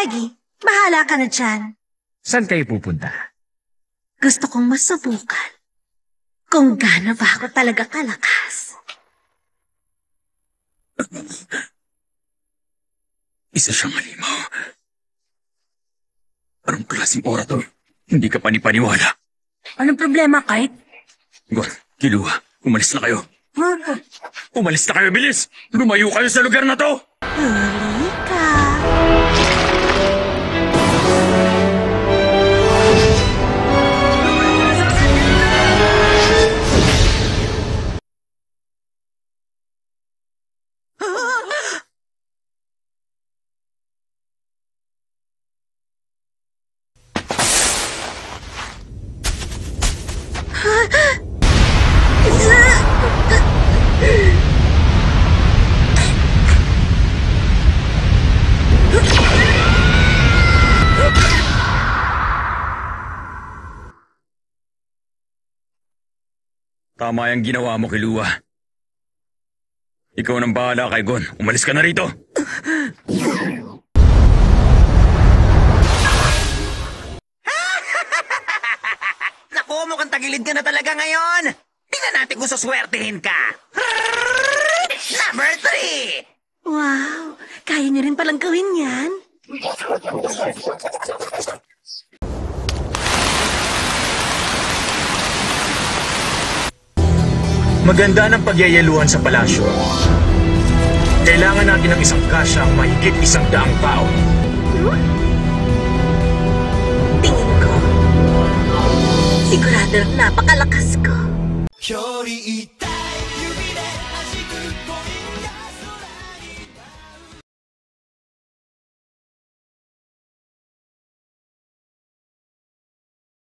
Sige, bahala ka na dyan. Saan kayo pupunta? Gusto kong masubukan kung gaano ba ako talaga kalakas. Isa siyang halimaw. Anong klaseng ora to? Hindi ka panipaniwala. Anong problema, Kite? Gon, Kilua, umalis na kayo. Umalis na kayo, bilis! Lumayo kayo sa lugar na to! Huli ka. Tama yung ginawa mo, Kilua. Ikaw nang bahala kay Gon. Umalis ka na rito! Naku, mukhang tagilid ka na talaga ngayon. Tingnan natin kung suswertehin ka. Number 3! Wow, kaya niyo rin palang gawin yan. Maganda ng pagyayaluhan sa palasyo. Kailangan natin ng isang kasyang mahigit 100 tao. Tingin ko, sigurado napakalakas